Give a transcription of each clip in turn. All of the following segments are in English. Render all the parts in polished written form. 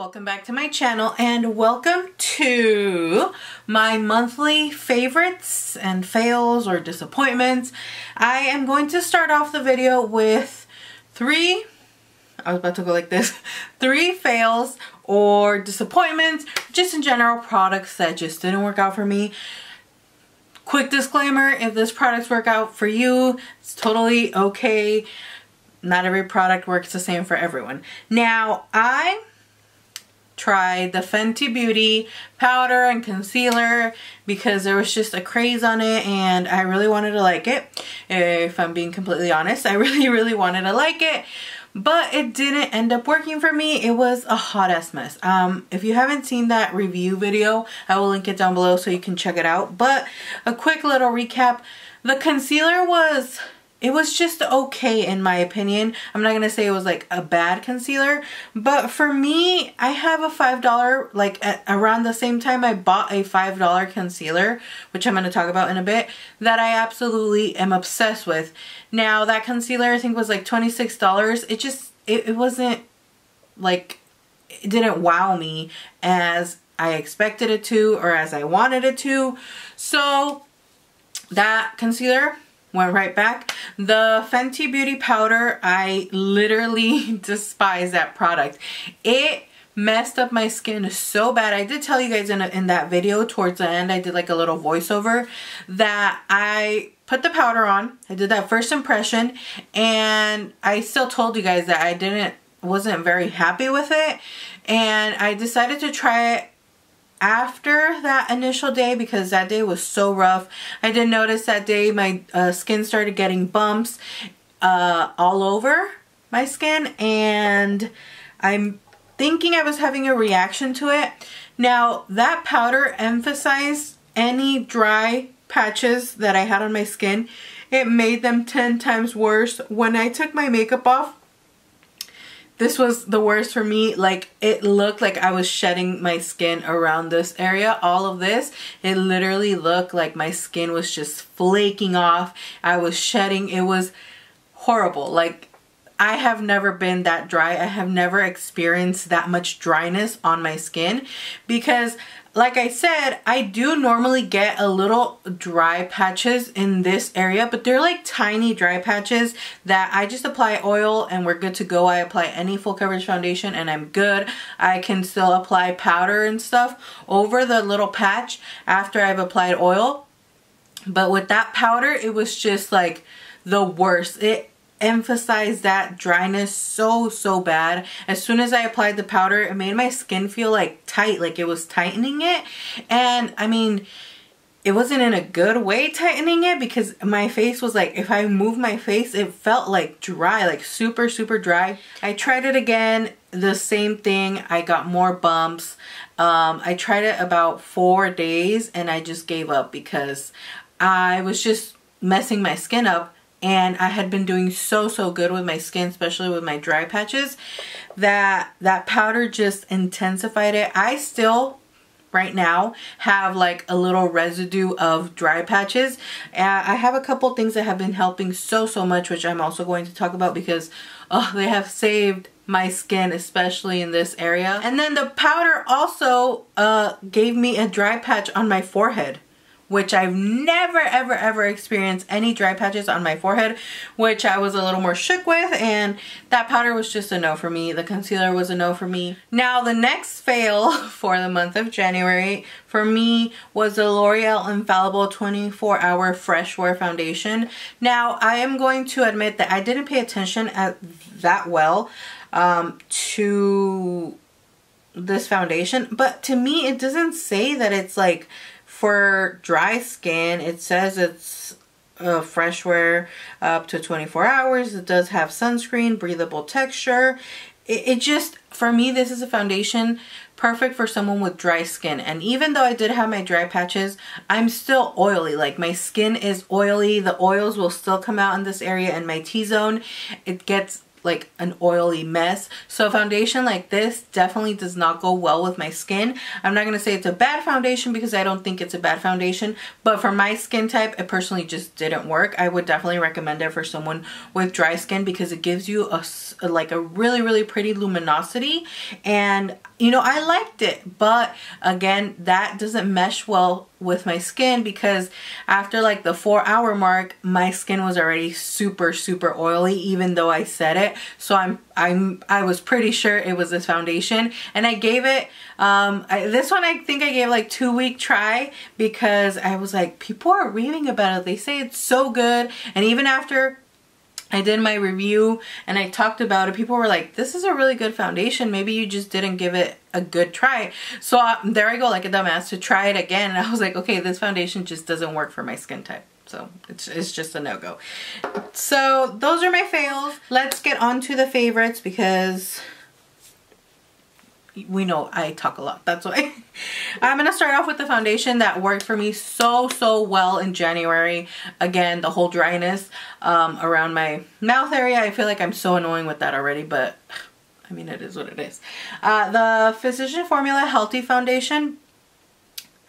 welcome back to my channel and welcome to my monthly favorites and fails or disappointments. I am going to start off the video with three fails or disappointments, just in general, products that just didn't work out for me. Quick disclaimer, if this products work out for you, it's totally okay. Not every product works the same for everyone. Now, I tried the Fenty Beauty powder and concealer because there was just a craze on it and I really wanted to like it. If I'm being completely honest, I really wanted to like it. But it didn't end up working for me. It was a hot ass mess. If you haven't seen that review video, I will link it down below so you can check it out. But a quick little recap. The concealer was just okay in my opinion. I'm not going to say it was like a bad concealer. But for me, I have a $5, like around the same time I bought a $5 concealer, which I'm going to talk about in a bit, that I absolutely am obsessed with. Now that concealer I think was like $26. It wasn't like, it didn't wow me as I expected it to or as I wanted it to. So that concealer went right back. The Fenty Beauty powder, I literally despise that product. It messed up my skin so bad. I did tell you guys in that video towards the end, I did like a little voiceover that I put the powder on. I did that first impression and I still told you guys that I wasn't very happy with it, and I decided to try it after that initial day because that day was so rough. I did notice that day my skin started getting bumps all over my skin, and I'm thinking I was having a reaction to it. Now that powder emphasized any dry patches that I had on my skin. It made them 10 times worse. When I took my makeup off, this was the worst for me. Like, it looked like I was shedding my skin around this area. All of this, it literally looked like my skin was just flaking off. I was shedding. It was horrible. Like, I have never been that dry. I have never experienced that much dryness on my skin because, like I said, I do normally get a little dry patches in this area, but they're like tiny dry patches that I just apply oil and we're good to go. I apply any full coverage foundation and I'm good. I can still apply powder and stuff over the little patch after I've applied oil. But with that powder, it was just like the worst. It emphasized that dryness so bad. As soon as I applied the powder, it made my skin feel like tight, like it was tightening it. And I mean, it wasn't in a good way tightening it because my face was like, if I moved my face, it felt like dry, like super dry. I tried it again, the same thing. I got more bumps. I tried it about 4 days and I just gave up because I was just messing my skin up. And I had been doing so good with my skin, especially with my dry patches, that powder just intensified it. I still, right now, have like a little residue of dry patches. I have a couple things that have been helping so much, which I'm also going to talk about because they have saved my skin, especially in this area. And then the powder also gave me a dry patch on my forehead, which I've never ever experienced any dry patches on my forehead, which I was a little more shook with, and that powder was just a no for me. The concealer was a no for me. Now the next fail for the month of January for me was the L'Oreal Infallible 24-Hour Fresh Wear Foundation. Now I am going to admit that I didn't pay attention that well to this foundation, but to me it doesn't say that it's like for dry skin. It says it's fresh wear up to 24 hours. It does have sunscreen, breathable texture. It just, for me, this is a foundation perfect for someone with dry skin. And even though I did have my dry patches, I'm still oily. Like, my skin is oily. The oils will still come out in this area in my T-zone. It gets like an oily mess. So a foundation like this definitely does not go well with my skin. I'm not going to say it's a bad foundation because I don't think it's a bad foundation, but for my skin type, it personally just didn't work. I would definitely recommend it for someone with dry skin because it gives you a really pretty luminosity, and you know, I liked it, but again, that doesn't mesh well with my skin because after like the 4-hour mark, my skin was already super oily, even though I said it. So I was pretty sure it was this foundation, and I gave it this one, I think I gave like 2-week try because I was like, people are raving about it. They say it's so good, and even after I did my review and I talked about it, people were like, this is a really good foundation. Maybe you just didn't give it a good try. So there I go, like a dumbass, to try it again. And I was like, okay, this foundation just doesn't work for my skin type. So it's just a no-go. So those are my fails. Let's get on to the favorites because we know I talk a lot. That's why. I'm going to start off with the foundation that worked for me so well in January. Again, the whole dryness around my mouth area. I feel like I'm so annoying with that already, but I mean, it is what it is. The Physician Formula Healthy Foundation.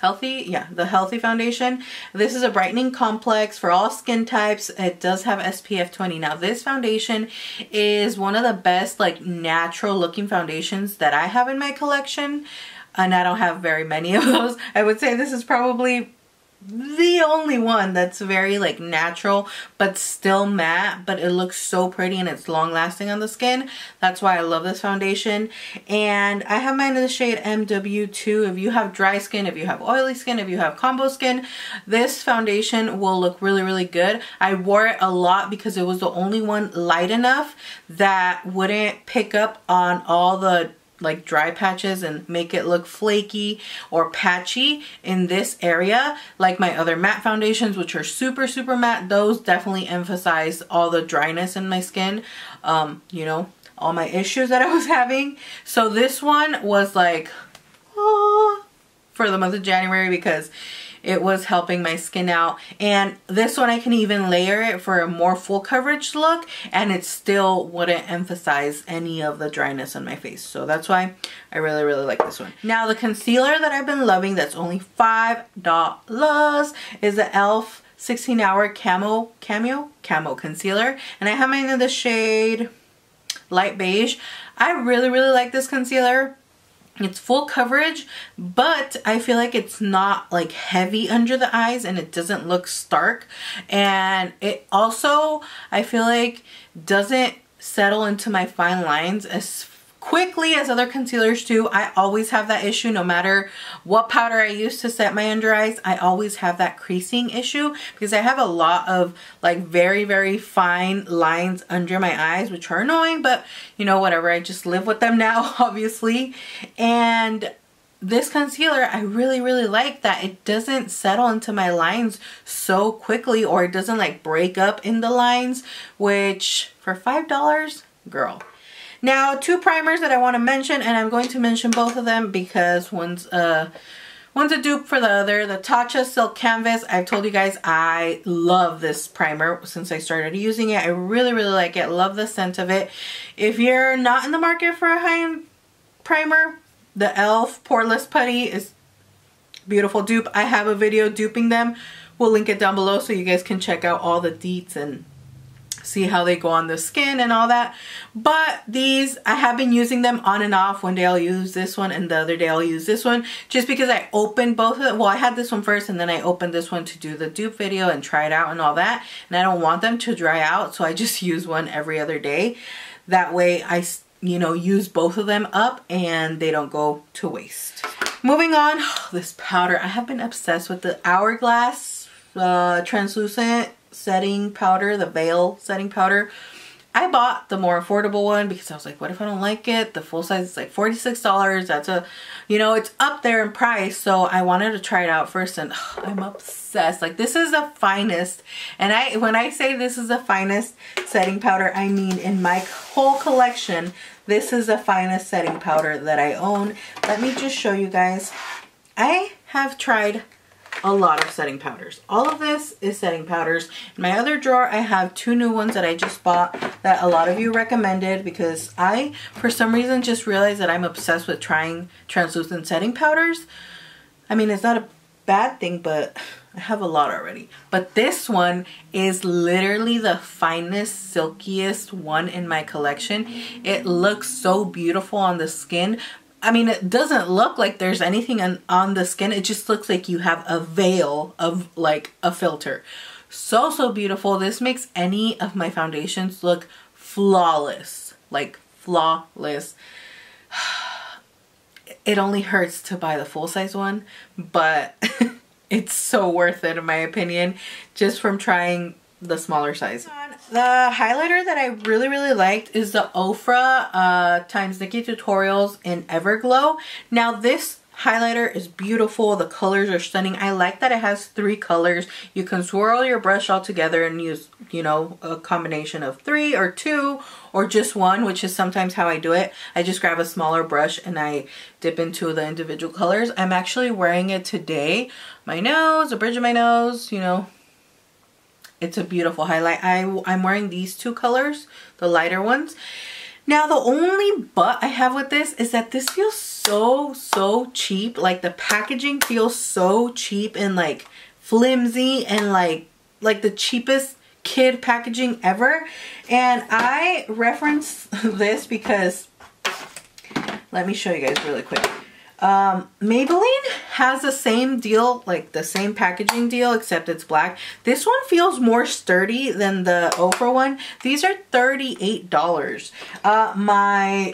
The Healthy Foundation. This is a brightening complex for all skin types. It does have SPF 20. Now this foundation is one of the best like natural looking foundations that I have in my collection, and I don't have very many of those. I would say this is probably the only one that's very like natural but still matte, but it looks so pretty and it's long lasting on the skin. That's why I love this foundation. And I have mine in the shade MW2. If you have dry skin, if you have oily skin, if you have combo skin, this foundation will look really good. I wore it a lot because it was the only one light enough that wouldn't pick up on all the like dry patches and make it look flaky or patchy in this area. Like my other matte foundations, which are super matte, those definitely emphasize all the dryness in my skin, you know, all my issues that I was having. So this one was like, oh, for the month of January because it was helping my skin out. And this one I can even layer it for a more full coverage look and it still wouldn't emphasize any of the dryness on my face. So that's why I really like this one. Now the concealer that I've been loving that's only $5 is the e.l.f. 16-Hour Camo Concealer. And I have mine in the shade Light Beige. I really like this concealer. It's full coverage, but I feel like it's not like heavy under the eyes and it doesn't look stark. And it also, I feel like, doesn't settle into my fine lines as quickly as other concealers do. I always have that issue no matter what powder I use to set my under eyes. I always have that creasing issue because I have a lot of like very fine lines under my eyes, which are annoying, but you know, whatever, I just live with them now, obviously. And this concealer, I really like that it doesn't settle into my lines so quickly, or it doesn't like break up in the lines, which for $5, girl. Now, 2 primers that I want to mention, and I'm going to mention both of them because one's a dupe for the other. The Tatcha Silk Canvas. I've told you guys I love this primer since I started using it. I really like it. Love the scent of it. If you're not in the market for a high-end primer, the e.l.f. Poreless Putty is beautiful dupe. I have a video duping them. We'll link it down below so you guys can check out all the deets and see how they go on the skin and all that. But these, I have been using them on and off. One day I'll use this one and the other day I'll use this one, just because I opened both of them. Well, I had this one first and then I opened this one to do the dupe video and try it out and all that, and I don't want them to dry out, so I just use one every other day. That way I, you know, use both of them up and they don't go to waste. Moving on, this powder. I have been obsessed with the Hourglass translucent setting powder, the Veil setting powder. I bought the more affordable one because I was like, what if I don't like it? The full size is like $46. That's a, you know, it's up there in price. So I wanted to try it out first, and I'm obsessed. Like, this is the finest. And when I say this is the finest setting powder, I mean in my whole collection, this is the finest setting powder that I own. Let me just show you guys. I have tried a lot of setting powders. All of this is setting powders. In my other drawer, I have 2 new ones that I just bought that a lot of you recommended, because I, for some reason, just realized that I'm obsessed with trying translucent setting powders. I mean, it's not a bad thing, but I have a lot already. But this one is literally the finest, silkiest one in my collection. It looks so beautiful on the skin. I mean, it doesn't look like there's anything on the skin. It just looks like you have a veil of like a filter. So beautiful. This makes any of my foundations look flawless. Like flawless. It only hurts to buy the full-size one, but it's so worth it in my opinion, just from trying the smaller size. The highlighter that I really liked is the Ofra times Nikki Tutorials in Everglow. Now this highlighter is beautiful. The colors are stunning. I like that it has 3 colors. You can swirl your brush all together and use, you know, a combination of 3 or 2 or just 1, which is sometimes how I do it. I just grab a smaller brush and I dip into the individual colors. I'm actually wearing it today. My nose, the bridge of my nose, you know. It's a beautiful highlight. I'm wearing these 2 colors, the lighter ones. Now the only but I have with this is that this feels so cheap. Like the packaging feels so cheap and like flimsy and like the cheapest kid packaging ever. And I reference this because, let me show you guys really quick. Maybelline has the same deal, like the same packaging deal, except it's black. This one feels more sturdy than the Ofra one. These are $38. My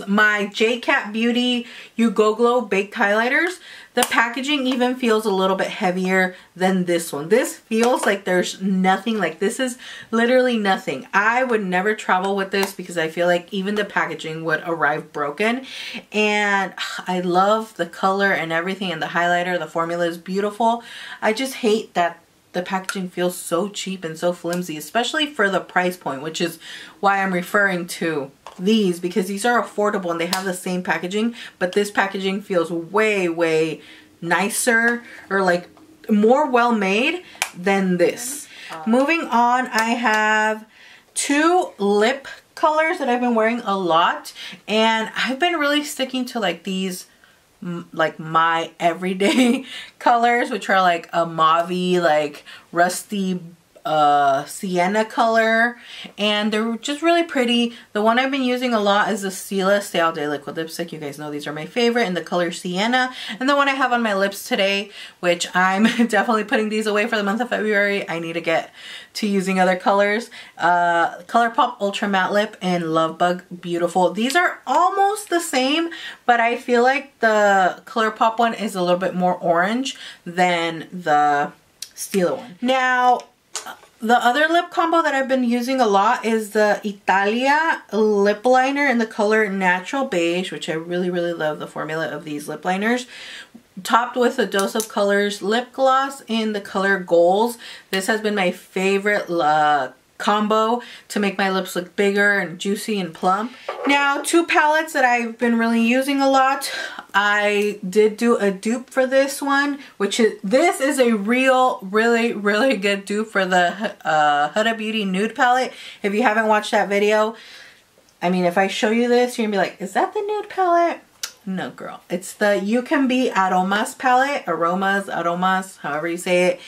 my J-Cat Beauty You Go Glow Baked Highlighters, the packaging even feels a little bit heavier than this one. This feels like there's nothing, like this is literally nothing. I would never travel with this because I feel like even the packaging would arrive broken. And I love the color and everything, and the highlighter, the formula is beautiful. I just hate that the packaging feels so cheap and so flimsy, especially for the price point, which is why I'm referring to these, because these are affordable and they have the same packaging, but this packaging feels way nicer or like more well made than this. Moving on, I have 2 lip colors that I've been wearing a lot, and I've been really sticking to like these like my everyday colors, which are like a mauvey, like rusty sienna color, and they're just really pretty. The one I've been using a lot is the Stila Stay All Day Liquid Lipstick. You guys know these are my favorite in the color Sienna, and the one I have on my lips today, which I'm definitely putting these away for the month of February. I need to get to using other colors. ColourPop Ultra Matte Lip and Love Bug Beautiful. These are almost the same, but I feel like the ColourPop one is a little bit more orange than the Stila one. Now, the other lip combo that I've been using a lot is the Italia lip liner in the color Natural Beige, which I really love the formula of these lip liners. Topped with a Dose of Colors lip gloss in the color Goals. This has been my favorite combo to make my lips look bigger and juicy and plump. Now, 2 palettes that I've been really using a lot. I did do a dupe for this one, which is, this is a really good dupe for the Huda Beauty Nude palette. If you haven't watched that video, I mean, if I show you this, you're gonna be like, is that the nude palette? No, girl. It's the You Can Be Aromas palette. Aromas, however you say it.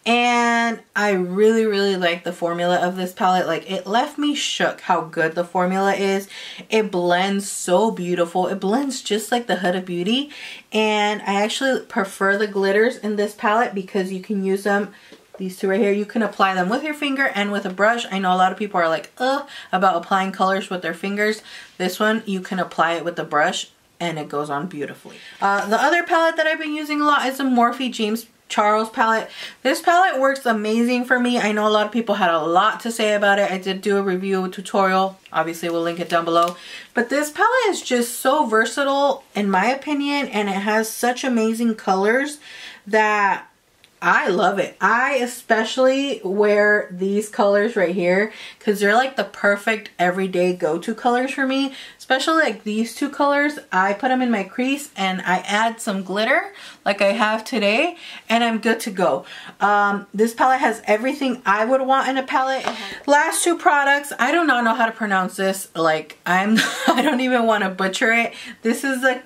And I really like the formula of this palette. Like, it left me shook how good the formula is. It blends so beautiful. It blends just like the Huda Beauty. And I actually prefer the glitters in this palette because you can use them. These 2 right here, you can apply them with your finger and with a brush. I know a lot of people are like, ugh, about applying colors with their fingers. This one, you can apply it with the brush and it goes on beautifully. The other palette that I've been using a lot is the Morphe James Charles palette. This palette works amazing for me. I know a lot of people had a lot to say about it. I did do a review tutorial. Obviously, we'll link it down below. But this palette is just so versatile, in my opinion, and it has such amazing colors that I love it. I especially wear these colors right here because they're like the perfect everyday go-to colors for me. Especially like these two colors. I put them in my crease and I add some glitter like I have today and I'm good to go. This palette has everything I would want in a palette. Last two products, I do not know how to pronounce this. Like I don't even want to butcher it. This is a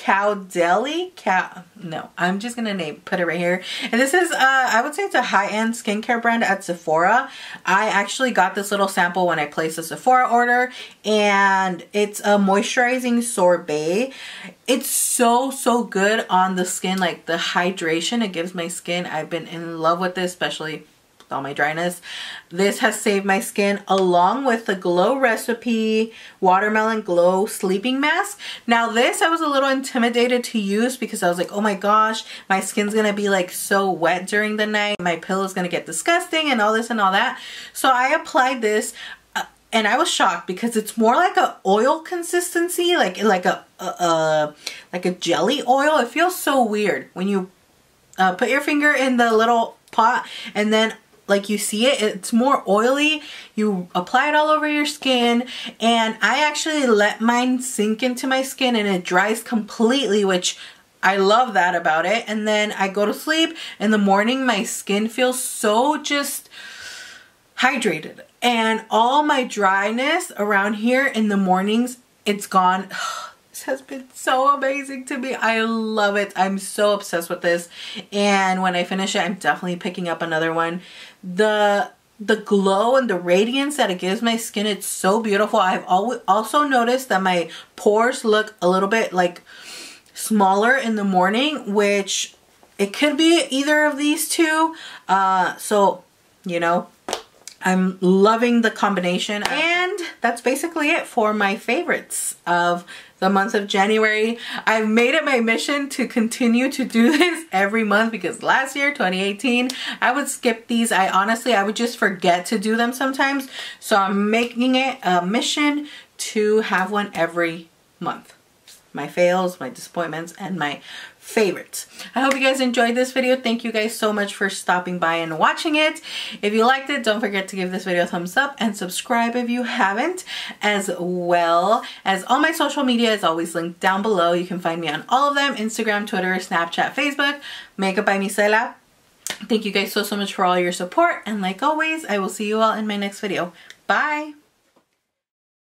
no, I'm just gonna put it right here. And this is I would say it's a high-end skincare brand at Sephora. I actually got this little sample when I placed a Sephora order, and it's a moisturizing sorbet. It's so good on the skin, like the hydration it gives my skin. I've been in love with this, especially all my dryness. This has saved my skin, along with the Glow Recipe Watermelon Glow Sleeping Mask. Now this I was a little intimidated to use because I was like, oh my gosh, my skin's gonna be like so wet during the night. My pillow's gonna get disgusting and all this and all that. So I applied this and I was shocked because it's more like a oil consistency, like a jelly oil. It feels so weird when you put your finger in the little pot and then like you see it, it's more oily. You apply it all over your skin, and I actually let mine sink into my skin and it dries completely, which I love that about it. And then I go to sleep in the morning, my skin feels so just hydrated, and all my dryness around here in the mornings, it's gone. This has been so amazing to me. I love it. I'm so obsessed with this. And when I finish it, I'm definitely picking up another one. The glow and the radiance that it gives my skin, it's so beautiful. I've also noticed that my pores look a little bit like smaller in the morning, which it could be either of these two. So, you know, I'm loving the combination. And that's basically it for my favorites of the month of January. I've made it my mission to continue to do this every month because last year, 2018, I would skip these. I would just forget to do them sometimes. So I'm making it a mission to have one every month. My fails, my disappointments, and my favorites. I hope you guys enjoyed this video. Thank you guys so much for stopping by and watching it. If you liked it, don't forget to give this video a thumbs up and subscribe if you haven't, as well as all my social media is always linked down below. You can find me on all of them: Instagram, Twitter, Snapchat, Facebook, MakeupByMisela. Thank you guys so much for all your support, and like always, I will see you all in my next video. Bye!